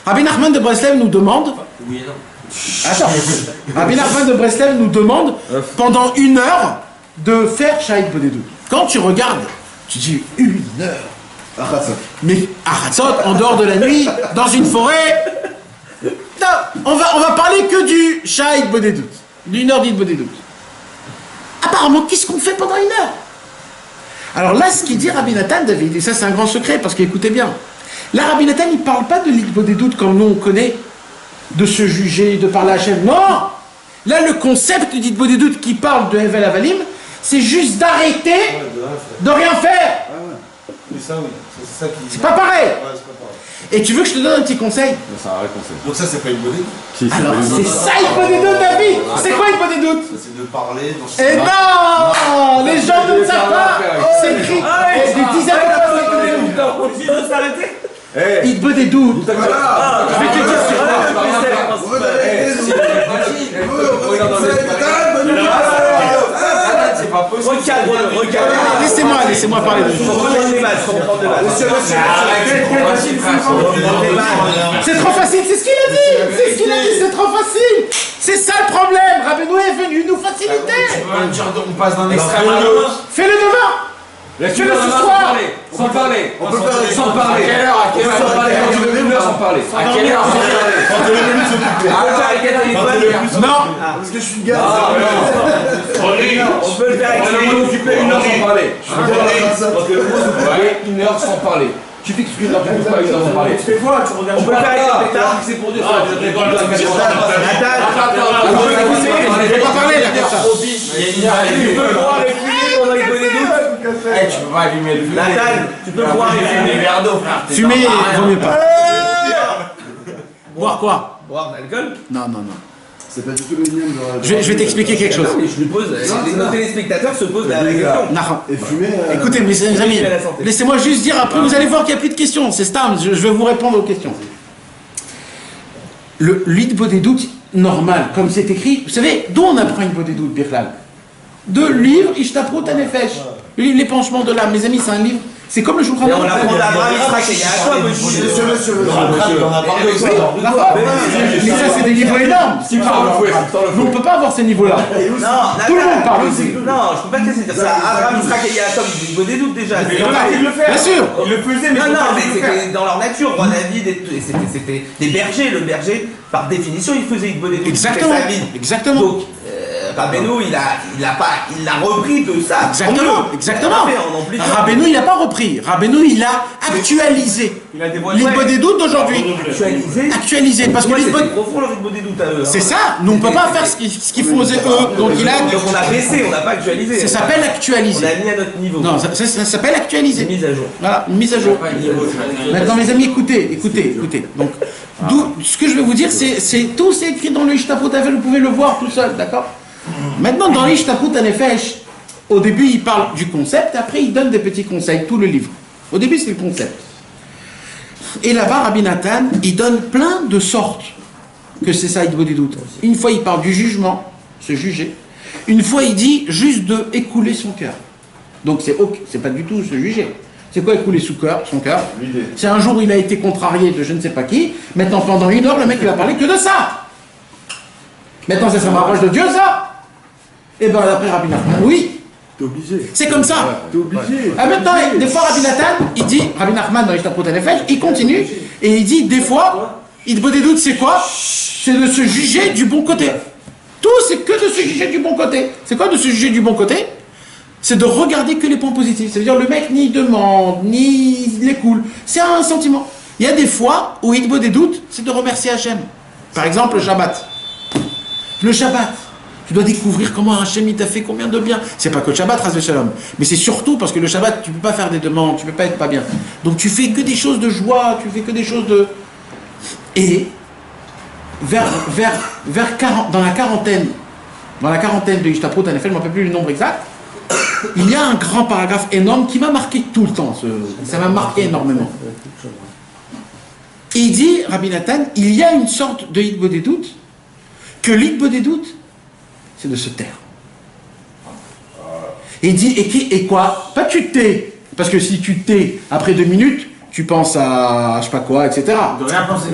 Rabbi Nachman de Breslev nous demande... Oui et non. Attends, Rabbi Nachman de Breslev nous demande pendant 1 heure de faire Shahid Bodedut. Quand tu regardes, tu dis 1 heure. Mais à Hatzot, en dehors de la nuit, dans une forêt... Non, on va parler que du Shahid Bodedut. D'1 heure d'Id Bodedut. Apparemment, qu'est-ce qu'on fait pendant 1 heure? Alors là, ce qu'il dit Rabbi Nathan, David, et ça c'est un grand secret, parce qu'écoutez bien, là Rabbi Nathan, il ne parle pas de l'Id Bodedut comme nous on connaît, de se juger, de parler à Hachem. Non! Là, le concept d'Id Bodedut qui parle de Hevel Avalim, c'est juste d'arrêter de rien faire. Mais ça, oui. C'est ça qui... C'est pas pareil. Ouais, c'est pas pareil. Et tu veux que je te donne un petit conseil? C'est un vrai conseil. Donc ça, c'est pas une bonne idée. Alors, c'est ça Id Bodedut, David. C'est quoi Id Bodedut? C'est de parler dans ce... Et non, les gens ne le savent pas. C'est écrit des dizaines de fois. On continue de s'arrêter. Id Bodedut. Je vais te dire sur quoi. C'est pas possible. Recadre. Laissez-moi parler de ça. C'est trop facile, c'est ce qu'il a dit. C'est trop facile. C'est ça le problème. Rabbeinu est venu nous faciliter. On passe d'un extrême à l'autre. Fais-le demain. Fais-le ce soir. Sans parler. On peut faire Sans parler. À quelle heure Sans parler. Quand tu veux 1 heure sans parler. À quelle heure sans parler. Non. Parce que je suis gars. On peut le faire avec les occuper 1 heure sans parler. Parce que le mot s'occuper 1 heure sans parler. Tu t'excuses là, tu ne peux pas 1 heure sans parler. Tu fais quoi? Tu regardes. On peut le faire avec le spectacle. C'est pour dire Je vais pas parler là comme ça. Tu peux boire et fumer pendant les bonnes doutes. Tu peux pas allumer le feu. Nathan, tu peux boire et fumer. Des verres d'eau, frère. Fumer, il vaut mieux pas. Boire quoi? Boire de l'alcool? Non. C'est pas du tout le lien de... Je vais t'expliquer quelque chose. Je lui pose. Nos téléspectateurs se posent la question. Nahon. Et fumer... Écoutez, mes amis, laissez-moi juste dire, après vous allez voir qu'il n'y a plus de questions. C'est Stam, je vais vous répondre aux questions. Le Id Bodedut normal, comme c'est écrit, vous savez, d'où on apprend Id Bodedut, Birlal? De livre Ishtaprut Hanefesh. Le livre L'épanchement de l'âme. Mes amis, c'est un livre. C'est comme le Shulchan Et on Aruch. apprend d'Abraham, Yitzhak et Yaakov aussi. Monsieur. On a parlé Oui, d'accord. Mais ça, c'est des niveaux énormes. Mais on ne peut pas avoir ces niveaux-là. Non, Tout le monde parle aussi. Non, je peux pas te laisser dire ça. Abraham, Yitzhak et Yaakov, ils ont des doutes déjà. il le fait. Bien sûr. Il le faisait, mais Non, mais c'était dans leur nature. Roi David, c'était des bergers. Le berger, par définition, il faisait une bonne étude. Exactement. Exactement. Donc, Rabbeinu, il l'a repris de ça. Exactement. Rabbeinu, il n'a pas repris. Rabbeinu, il a actualisé. Il a dévoilé. L'Id Bodedut d'aujourd'hui. actualisé. Parce que l'Id Bodedut. profond le rythme des doutes à eux. C'est ça. Nous, on ne peut pas faire ce qu'ils font eux. Donc, il a. Donc on a baissé, on n'a pas actualisé. Ça s'appelle On actualiser. a mis à notre niveau. Non, ça s'appelle actualiser. Mise à jour. Voilà, une mise à jour. Maintenant, mes amis, écoutez. Donc, ce que je vais vous dire, c'est tout, c'est écrit dans le Ishtaprut Hanefesh, vous pouvez le voir tout seul, d'accord? Maintenant, dans l'Ishtaprut Hanefesh, au début, il parle du concept, après, il donne des petits conseils, tout le livre. Au début, c'est le concept. Et là-bas, Rabbi Nathan, il donne plein de sortes que c'est ça, Id Bodedut. Une fois, il parle du jugement, se juger. Une fois, il dit juste de écouler son cœur. Donc, c'est pas du tout se juger. C'est quoi écouler son cœur? C'est un jour où il a été contrarié de je ne sais pas qui. Maintenant, pendant 1 heure, le mec, il va parler que de ça. Maintenant, ça se rapproche de Dieu, ça. Et bien, après Rabbi Nachman, oui. T'es obligé. C'est comme ça. T'es obligé. Ah, maintenant, des fois, Rabbi Nathan, il dit, Rabbi Nachman dans l'Ishtaprut Hanefesh, il continue, et il dit, des fois, Id Bodedut, c'est quoi? C'est de se juger du bon côté. Tout, c'est que de se juger du bon côté. C'est quoi de se juger du bon côté? C'est de regarder que les points positifs. Ça veut dire le mec ni demande, ni il écoule. C'est un sentiment. Il y a des fois où Id Bodedut, c'est de remercier Hachem. Par exemple, le Shabbat. Le Shabbat. Tu dois découvrir comment Hachem il t'a fait combien de bien. C'est pas que le Shabbat, Ras Shalom. Mais c'est surtout parce que le Shabbat, tu peux pas faire des demandes, tu peux pas être pas bien. Donc tu fais que des choses de joie, tu fais que des choses de... Et vers 40, dans la quarantaine de Ishtaprut Hanefesh, je ne me rappelle plus le nombre exact, il y a un grand paragraphe énorme qui m'a marqué tout le temps. Ça m'a marqué énormément. Et il dit, Rabbi Nathan, il y a une sorte de Id Bodedut, que l'Id Bodedut, c'est de se taire. Et il dit, et quoi? Pas tu te tais, parce que si tu te tais après 2 minutes, tu penses à je sais pas quoi, etc. De rien penser.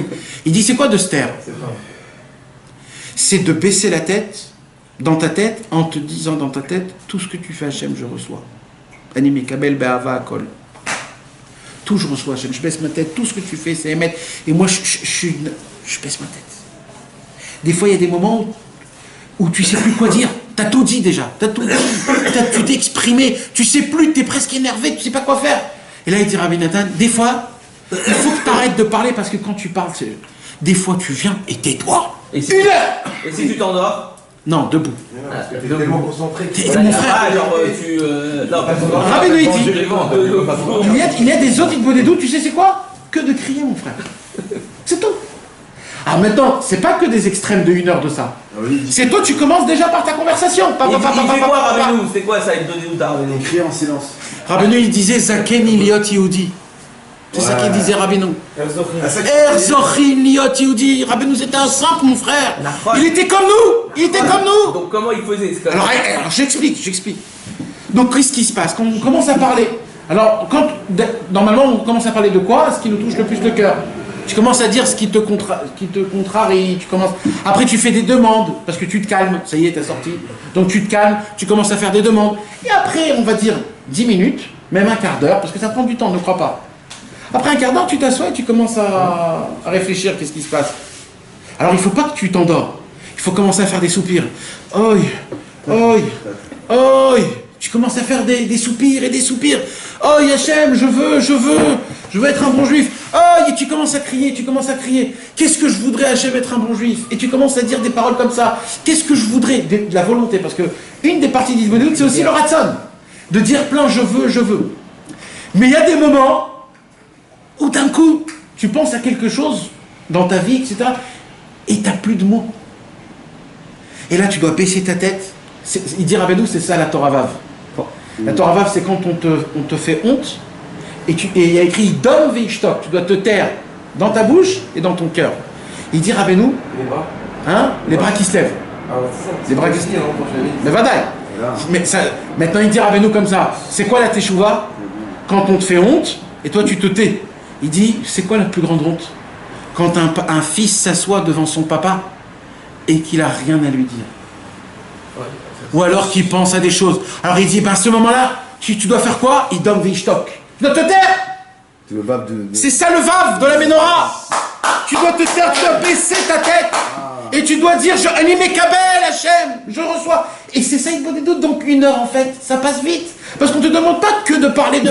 Il dit c'est quoi de se taire? C'est de baisser la tête dans ta tête en te disant dans ta tête tout ce que tu fais Hachem je reçois. Animé Kabel Be'ava Akol. Tout je reçois Hachem, je baisse ma tête, tout ce que tu fais c'est émettre. Et moi je baisse ma tête. Des fois il y a des moments où tu sais plus quoi dire. T'as tout dit déjà, t'as tout dit, tu t'es exprimé, tu sais plus, t'es presque énervé, tu sais pas quoi faire. Et là il dit Rabbi Nathan, des fois, il faut que t'arrêtes de parler parce que quand tu parles, des fois tu viens et tais-toi. Et si, 1 heure. Et si tu t'endors? Non, debout. Parce que t'es tellement concentré. Mon frère, Ah, genre tu. Non, pas Rabbi Noïti, Il il y a des autres Idbodedou, tu sais c'est quoi? Que de crier mon frère. C'est tout. Alors maintenant, c'est pas que des extrêmes de 1 heure de ça. C'est toi, tu commences déjà par ta conversation. Il fait quoi, Rabbeinu? C'est quoi ça, il donne nous ta Rabbeinu? Écrit en silence. Rabbeinu, il disait Zaken Iliot Yehudi. C'est ça qu'il disait Rabbeinu. Erzochin Liot Yehudi. Rabbeinu, c'était un simple, mon frère. Il était comme nous. Il était comme nous. Donc comment il faisait? Alors j'explique. Donc qu'est-ce qui se passe quand on commence à parler? Alors normalement on commence à parler de quoi? Ce qui nous touche le plus le cœur. Tu commences à dire ce qui te contrarie, après tu fais des demandes, parce que tu te calmes, ça y est, t'es sorti. Donc tu te calmes, tu commences à faire des demandes. Et après, on va dire 10 minutes, même un quart d'heure, parce que ça prend du temps, ne crois pas. Après un quart d'heure, tu t'assois et tu commences à réfléchir, qu'est-ce qui se passe. Alors il ne faut pas que tu t'endors. Il faut commencer à faire des soupirs. Oi, oi, oi. Tu commences à faire des soupirs et des soupirs. Oh Hachem, je veux être un bon juif. Oh, et tu commences à crier. Qu'est-ce que je voudrais Hachem être un bon juif? Et tu commences à dire des paroles comme ça. Qu'est-ce que je voudrais? De la volonté, parce que une des parties d'Isbodéout, c'est aussi le ratson. De dire plein je veux. Mais il y a des moments où d'un coup, tu penses à quelque chose dans ta vie, etc. Et tu n'as plus de mots. Et là, tu dois baisser ta tête. Il dit Rabbeinu, c'est ça la Torah Vav. La Torah Vav, c'est quand on te fait honte, et il y a écrit Dom Veishtok, tu dois te taire dans ta bouche et dans ton cœur. Il dit Rabbeinu, les bras qui se lèvent. Les bras qui se lèvent. Mais vadaï. Mais ça, maintenant il dit Rabbeinu comme ça, c'est quoi la teshuva? Quand on te fait honte, et toi tu te tais. Il dit, c'est quoi la plus grande honte? Quand un fils s'assoit devant son papa et qu'il a rien à lui dire. Ou alors qu'il pense à des choses. Alors il dit, à ce moment-là, tu dois faire quoi? Il donne Veishtok. Tu dois te taire. C'est ça le vav de la menorah. Tu dois te taire, tu dois baisser ta tête. Et tu dois dire, animé Kabel, Hachem, je reçois. Et c'est ça, il faut des doutes. Donc 1 heure, en fait, ça passe vite. Parce qu'on ne te demande pas que de parler.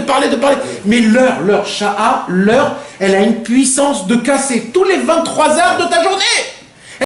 Mais l'heure, sha'a, elle a une puissance de casser tous les 23 heures de ta journée.